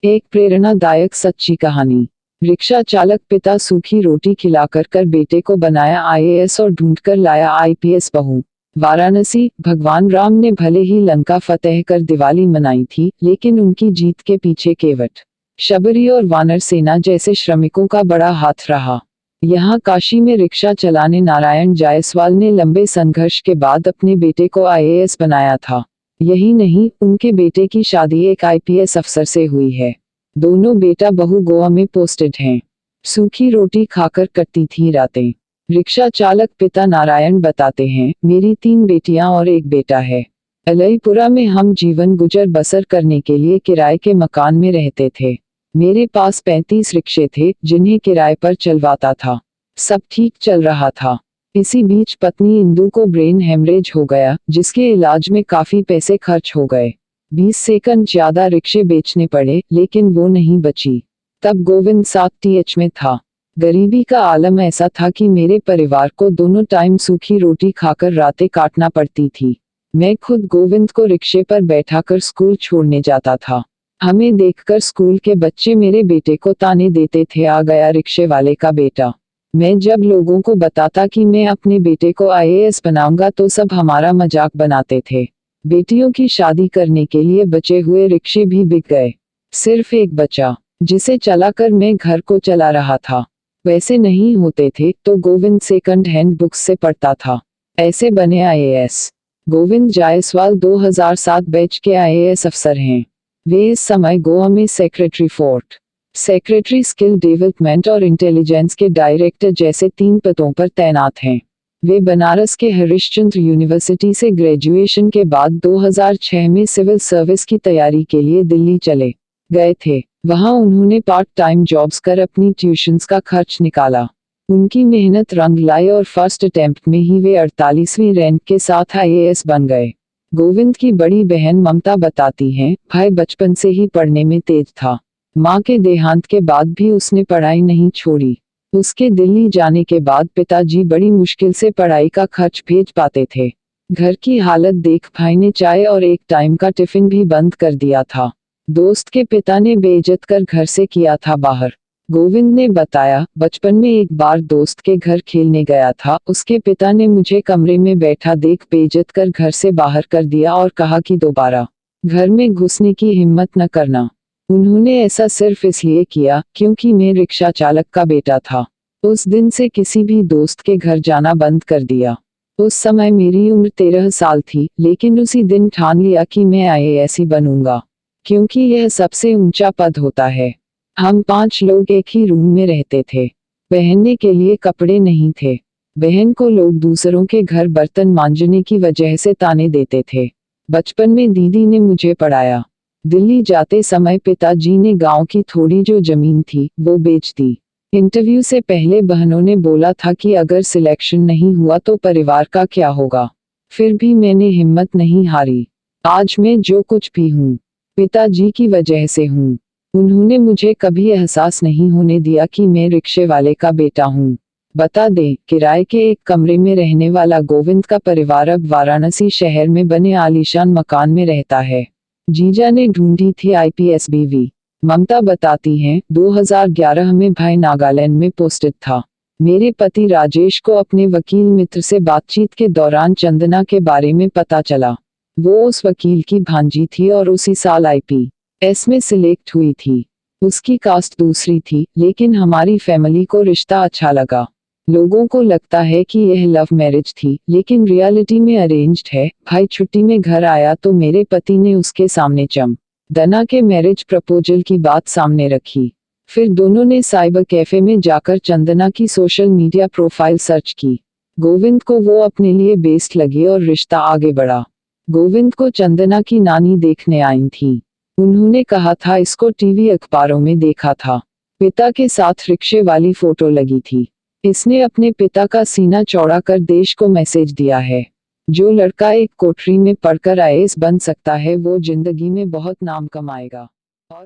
एक प्रेरणादायक सच्ची कहानी। रिक्शा चालक पिता सूखी रोटी खिलाकर कर बेटे को बनाया आईएएस और ढूंढकर लाया आईपीएस बहू। वाराणसी। भगवान राम ने भले ही लंका फतेह कर दिवाली मनाई थी, लेकिन उनकी जीत के पीछे केवट, शबरी और वानर सेना जैसे श्रमिकों का बड़ा हाथ रहा। यहाँ काशी में रिक्शा चलाने नारायण जायसवाल ने लंबे संघर्ष के बाद अपने बेटे को आईएएस बनाया था। यही नहीं, उनके बेटे की शादी एक आईपीएस अफसर से हुई है। दोनों बेटा बहू गोवा में पोस्टेड हैं। सूखी रोटी खाकर कटती थी रातें। रिक्शा चालक पिता नारायण बताते हैं, मेरी 3 बेटियां और एक बेटा है। अलईपुरा में हम जीवन गुजर बसर करने के लिए किराए के मकान में रहते थे। मेरे पास 35 रिक्शे थे जिन्हें किराए पर चलवाता था। सब ठीक चल रहा था। इसी बीच पत्नी इंदु को ब्रेन हेमरेज हो गया, जिसके इलाज में काफी पैसे खर्च हो गए। 20 सेकंड ज्यादा रिक्शे बेचने पड़े, लेकिन वो नहीं बची। तब गोविंद 7th में था। गरीबी का आलम ऐसा था कि मेरे परिवार को दोनों टाइम सूखी रोटी खाकर रातें काटना पड़ती थी। मैं खुद गोविंद को रिक्शे पर बैठाकर स्कूल छोड़ने जाता था। हमें देखकर स्कूल के बच्चे मेरे बेटे को ताने देते थे, आ गया रिक्शे वाले का बेटा। मैं जब लोगों को बताता कि मैं अपने बेटे को आईएएस बनाऊंगा तो सब हमारा मजाक बनाते थे। बेटियों की शादी करने के लिए बचे हुए रिक्शे भी बिक गए। सिर्फ एक बचा, जिसे चलाकर मैं घर को चला रहा था। वैसे नहीं होते थे तो गोविंद सेकंड हैंड बुक्स से पढ़ता था। ऐसे बने आईएएस। गोविंद जायसवाल 2007 बैच के आईएएस अफसर हैं। वे इस समय गोवा में secretary fort, secretary skill development और इंटेलिजेंस के डायरेक्टर जैसे 3 पदों पर तैनात हैं। वे बनारस के हरिश्चंद्र यूनिवर्सिटी से ग्रेजुएशन के बाद 2006 में सिविल सर्विस की तैयारी के लिए दिल्ली चले गए थे। वहां उन्होंने पार्ट टाइम जॉब्स कर अपनी ट्यूशन्स का खर्च निकाला। उनकी मेहनत रंग लाई और फर्स्ट अटेम्प्ट में ही वे 48वीं रैंक के साथ आईएएस बन गए। गोविंद की बड़ी बहन ममता बताती हैं, भाई बचपन से ही पढ़ने में तेज था। माँ के देहांत के बाद भी उसने पढ़ाई नहीं छोड़ी। उसके दिल्ली जाने के बाद पिताजी बड़ी मुश्किल से पढ़ाई का खर्च भेज पाते थे। घर की हालत देख भाई ने चाय और एक टाइम का टिफिन भी बंद कर दिया था। दोस्त के पिता ने बेइज्जत कर घर से किया था बाहर। गोविंद ने बताया, बचपन में एक बार दोस्त के घर खेलने गया था। उसके पिता ने मुझे कमरे में बैठा देख बेइज्जत कर घर से बाहर कर दिया और कहा कि दोबारा घर में घुसने की हिम्मत न करना। उन्होंने ऐसा सिर्फ इसलिए किया क्योंकि मैं रिक्शा चालक का बेटा था। उस दिन से किसी भी दोस्त के घर जाना बंद कर दिया। उस समय मेरी उम्र 13 साल थी, लेकिन उसी दिन ठान लिया कि मैं आईएएस ही बनूंगा, क्योंकि यह सबसे ऊंचा पद होता है। हम 5 लोग एक ही रूम में रहते थे। पहनने के लिए कपड़े नहीं थे। बहन को लोग दूसरों के घर बर्तन मांजने की वजह से ताने देते थे। बचपन में दीदी ने मुझे पढ़ाया। दिल्ली जाते समय पिताजी ने गांव की थोड़ी जो जमीन थी वो बेच दी। इंटरव्यू से पहले बहनों ने बोला था कि अगर सिलेक्शन नहीं हुआ तो परिवार का क्या होगा। फिर भी मैंने हिम्मत नहीं हारी। आज मैं जो कुछ भी हूँ, पिताजी की वजह से हूँ। उन्होंने मुझे कभी एहसास नहीं होने दिया कि मैं रिक्शे वाले का बेटा हूँ। बता दें, किराए के एक कमरे में रहने वाला गोविंद का परिवार अब वाराणसी शहर में बने आलीशान मकान में रहता है। जीजा ने ढूंढी थी आईपीएस बीवी। ममता बताती हैं, 2011 में भाई नागालैंड में पोस्टेड था। मेरे पति राजेश को अपने वकील मित्र से बातचीत के दौरान चंदना के बारे में पता चला। वो उस वकील की भांजी थी और उसी साल आईपीएस में सिलेक्ट हुई थी। उसकी कास्ट दूसरी थी, लेकिन हमारी फैमिली को रिश्ता अच्छा लगा। लोगों को लगता है कि यह लव मैरिज थी, लेकिन रियलिटी में अरेंज्ड है। भाई छुट्टी में घर आया तो मेरे पति ने उसके सामने चंदना के मैरिज प्रपोजल की बात सामने रखी। फिर दोनों ने साइबर कैफे में जाकर चंदना की सोशल मीडिया प्रोफाइल सर्च की। गोविंद को वो अपने लिए बेस्ट लगी और रिश्ता आगे बढ़ा। गोविंद को चंदना की नानी देखने आई थी। उन्होंने कहा था इसको टीवी अखबारों में देखा था। पिता के साथ रिक्शे वाली फोटो लगी थी। इसने अपने पिता का सीना चौड़ा कर देश को मैसेज दिया है, जो लड़का एक कोठरी में पढ़कर आईएएस बन सकता है वो जिंदगी में बहुत नाम कमाएगा। और